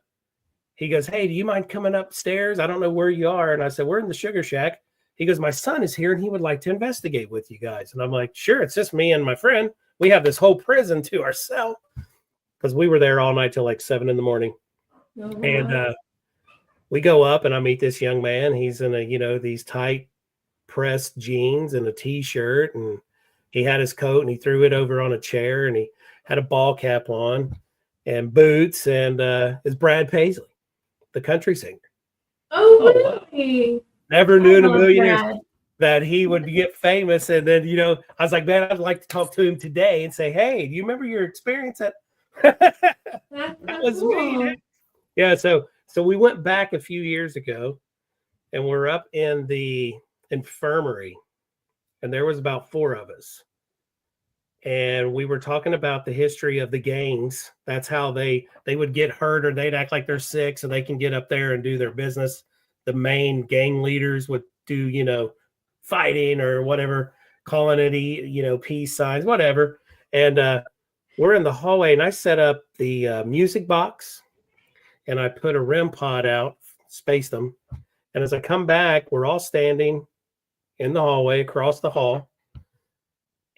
he goes, hey, do you mind coming upstairs? I don't know where you are. And I said, we're in the Sugar Shack. He goes, my son is here and he would like to investigate with you guys. And I'm like, sure, it's just me and my friend. We have this whole prison to ourselves because we were there all night till like 7 a.m. Oh, wow. And we go up and I meet this young man. He's in these tight pressed jeans and a t-shirt, and he had his coat and he threw it over on a chair and he had a ball cap on and boots, and it's Brad Paisley, the country singer. Oh, really? Never knew in a million years that he would get famous. And then, I was like, man, I'd like to talk to him today and say, hey, do you remember your experience at that was cool. Me, dude. Yeah, so we went back a few years ago and we're up in the infirmary and there was about 4 of us. And we were talking about the history of the gangs. That's how they would get hurt or they'd act like they're sick so they can get up there and do their business. The main gang leaders would do, fighting or whatever, calling it, peace signs, whatever. And we're in the hallway and I set up the music box and I put a REM pod out, spaced them. And as I come back, we're all standing in the hallway across the hall.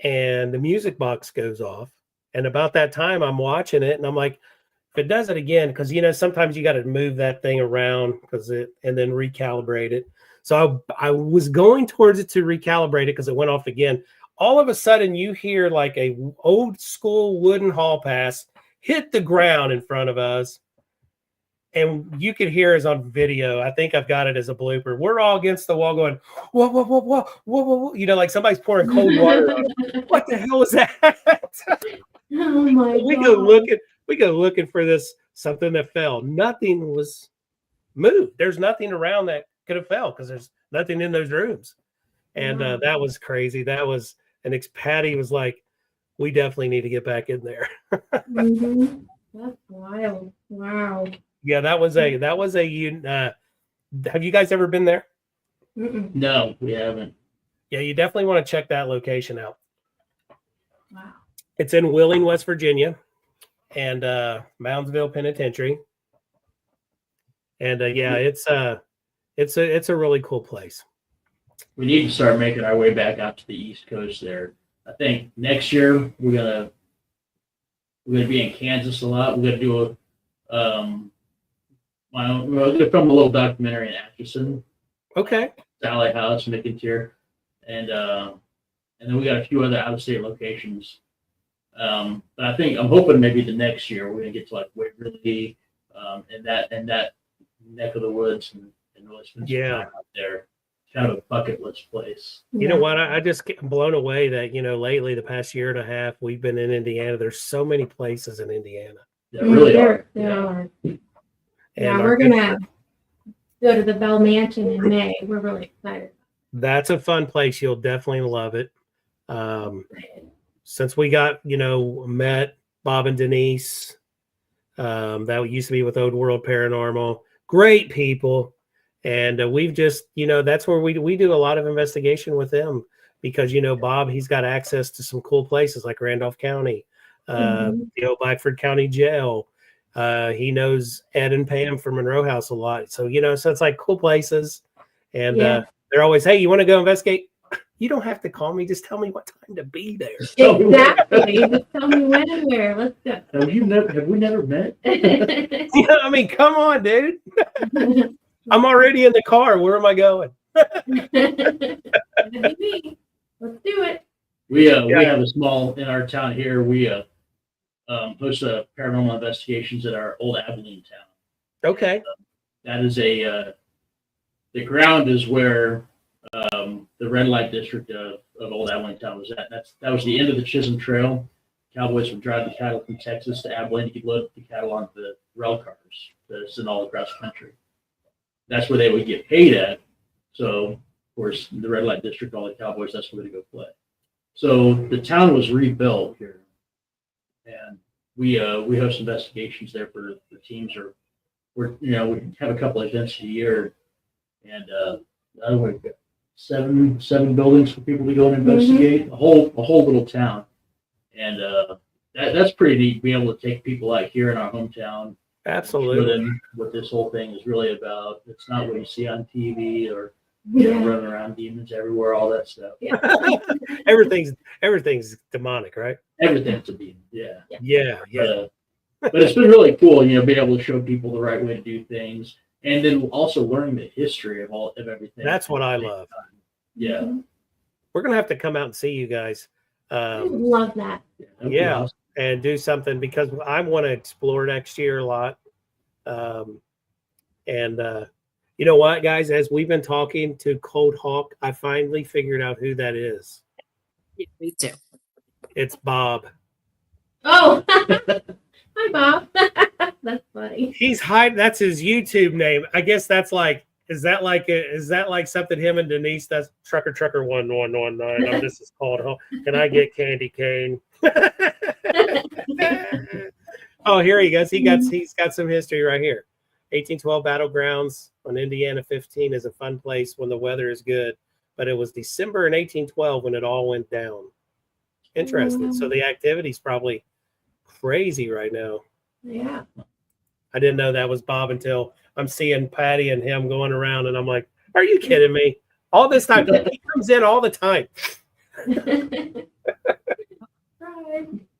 And the music box goes off. And about that time, I'm watching it and I'm like, if it does it again, because, sometimes you got to move that thing around and then recalibrate it. So I was going towards it to recalibrate it because it went off again. All of a sudden, you hear like a old school wooden hall pass hit the ground in front of us. And you could hear us on video. I think I've got it as a blooper. We're all against the wall going, whoa, whoa, whoa, whoa, whoa, whoa, whoa. Like somebody's pouring cold water on us. What the hell was that? Oh my God. We go looking for this, something that fell. Nothing was moved. There's nothing around that could have fell because there's nothing in those rooms. And that was crazy. That was, and Patty was like, we definitely need to get back in there. Mm-hmm. That's wild. Wow. Yeah, that was a have you guys ever been there? Mm-mm. No, we haven't. Yeah, you definitely want to check that location out. Wow. It's in Wheeling, West Virginia, and Moundsville Penitentiary. And yeah, it's a really cool place. We need to start making our way back out to the East Coast there. I think next year we're gonna be in Kansas a lot. We're gonna do we're gonna film a little documentary in Atchison. Okay. Sally House, McIntyre, and then we got a few other out of state locations. But I'm hoping maybe the next year we're gonna get to like Waverly, and that neck of the woods and really spend some time out there. Kind of a bucket list place. You know what? I just get blown away that, lately, the past year and a half, we've been in Indiana. There's so many places in Indiana. There really are. There are. And Yeah, we're gonna go to the Bell Mansion in May. We're really excited. That's a fun place. You'll definitely love it. Since we got, met Bob and Denise, that used to be with Old World Paranormal. Great people. And we've just, that's where we do a lot of investigation with them because, Bob, he's got access to some cool places like Randolph County, the Blackford County Jail. He knows Ed and Pam from Monroe House a lot. So, so it's like cool places. And they're always, hey, you want to go investigate? You don't have to call me. Just tell me what time to be there. Exactly. Just tell me when and where. Let's go. Have we never met? I mean, come on, dude. I'm already in the car. Where am I going? Let's do it. We have a small in our town here. We host paranormal investigations at our old Abilene town. Okay. That is the ground is where the red light district of old Abilene town was at. That was the end of the Chisholm Trail. Cowboys would drive the cattle from Texas to Abilene to load the cattle onto the rail cars to send all across the country. That's where they would get paid at. So, of course, the red light district, all the Cowboys, that's where they go play. So the town was rebuilt here, and we host investigations there for the teams. We have a couple of events a year, and we've got seven buildings for people to go and investigate. A whole little town, and that's pretty neat. Being able to take people out here in our hometown. Absolutely. What this whole thing is really about. It's not what you see on TV or running around demons everywhere, all that stuff. Yeah. everything's demonic, right? Everything's a demon. Yeah. But it's been really cool, being able to show people the right way to do things, and then also learning the history of everything. That's what I love. Yeah. Mm-hmm. We're gonna have to come out and see you guys. I love that. Yeah. Awesome. And do something because I want to explore next year a lot. You know what, guys? As we've been talking to Cold Hawk, I finally figured out who that is. Me too. It's Bob. Oh, hi, Bob. That's funny. He's hiding. That's his YouTube name. I guess that's like. Is that like something him and Denise? That's Trucker 1119. This is called home. Can I get candy cane? Oh, here he goes. He's got some history right here. 1812 Battlegrounds on Indiana 15 is a fun place when the weather is good, but it was December in 1812 when it all went down. Interesting. So the activity's probably crazy right now. Yeah. I didn't know that was Bob until I'm seeing Patty and him going around, and I'm like, "Are you kidding me?" All this time, he comes in all the time.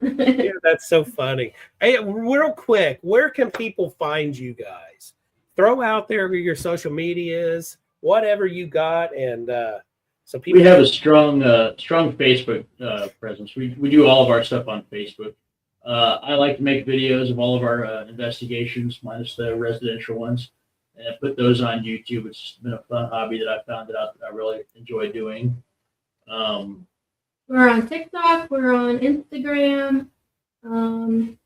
Yeah, that's so funny. Hey, real quick, where can people find you guys? Throw out there your social medias, whatever you got, and so people. We have a strong Facebook presence. We do all of our stuff on Facebook. I like to make videos of all of our investigations, minus the residential ones, and put those on YouTube. It's been a fun hobby that I found that I really enjoy doing. We're on TikTok. We're on Instagram. And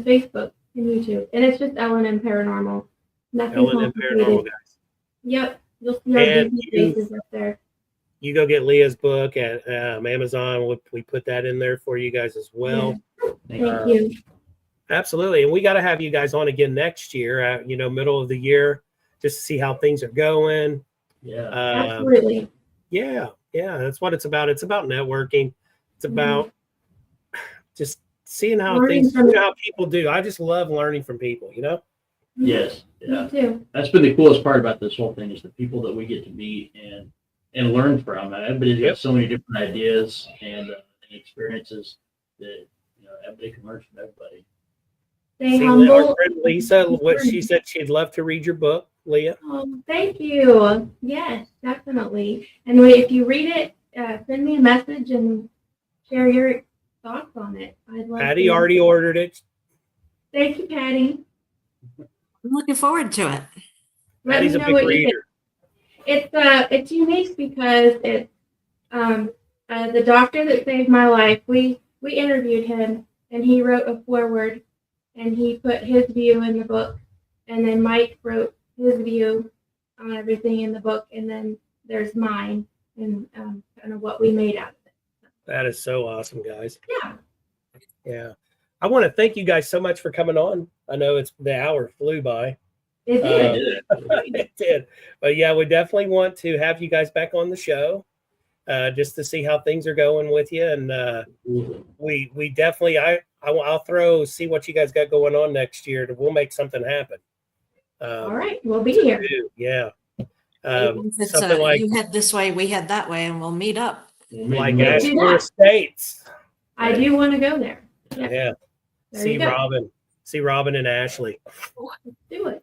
Facebook and YouTube. And it's just L&M Paranormal. Nothing L&M Paranormal, guys. Yep. You'll see our busy faces up there. You go get Leah's book at Amazon. We put that in there for you guys as well. Yeah. Thank you. Absolutely. And we got to have you guys on again next year, middle of the year, just to see how things are going. Yeah. Absolutely. Yeah. That's what it's about. It's about networking. It's about just seeing how Learning from how people do. I just love learning from people, you know? Yes. Me Yeah. too. That's been the coolest part about this whole thing is the people that we get to meet and learn from. Everybody's got so many different ideas and experiences that everybody can learn from everybody. Stay See, our humble. friend Lisa, what she said, she'd love to read your book, Leah. Oh, thank you. Yes, definitely. And if you read it, send me a message and share your thoughts on it. I'd love Patty to. already ordered it. Thank you, Patty. I'm looking forward to it. Let Patty's me a know big what you think. reader. It's unique because it's the doctor that saved my life. We interviewed him and he wrote a foreword and he put his view in the book, and then Mike wrote his view on everything in the book, and then there's mine and kind of what we made out of it. That is so awesome, guys. Yeah. Yeah. I want to thank you guys so much for coming on. I know the hour flew by. It did. It did. But yeah, we definitely want to have you guys back on the show just to see how things are going with you. And we definitely, I'll see what you guys got going on next year. We'll make something happen. All right. We'll be here. Yeah. It's, Something like you head this way, we head that way, and we'll meet up. like Let's do Ashmore that. Estates. I do want to go there. Yeah. There you go. See Robin and Ashley. Let's do it.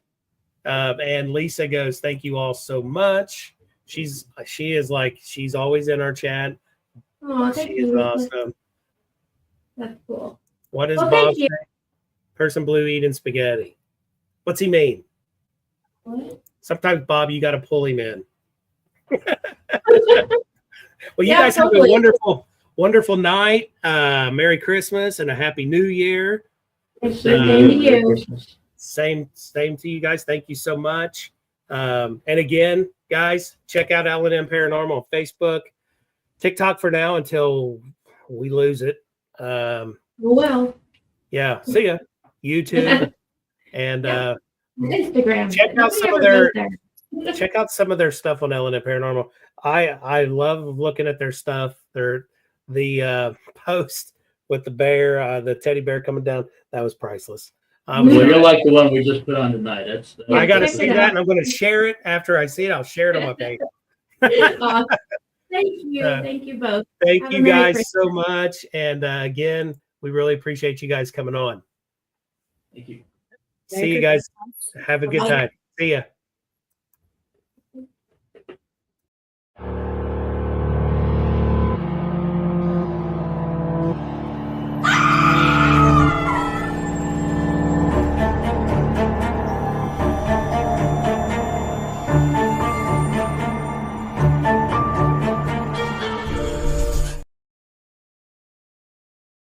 And Lisa goes, thank you all so much. She is like, she's always in our chat. Oh, She thank is you. awesome. That's cool. What does Well, Bob thank say? you. Person blue eating spaghetti. What's he mean? What? Sometimes, Bob, you got to pull him in. Well, you Yeah, guys totally. have a wonderful night. Merry Christmas and a Happy New Year. It's the same to you. Same to you guys. Thank you so much. And again, guys, check out L&M Paranormal on Facebook, TikTok for now until we lose it. Well, Yeah, see ya. YouTube and Instagram. check out Nobody some of ever their goes there. check out some of their stuff on L&M Paranormal. I love looking at their stuff. The post with the bear, the teddy bear coming down. That was priceless. You'll like the one we just put on tonight. I got to check see it that, out. and I'm going to share it after I see it. I'll share it on my page. Awesome. Thank you. Thank you both. Thank Have a you Merry guys so Christmas. much. And again, we really appreciate you guys coming on. Thank you. See you guys. Have a good Bye. time. See ya.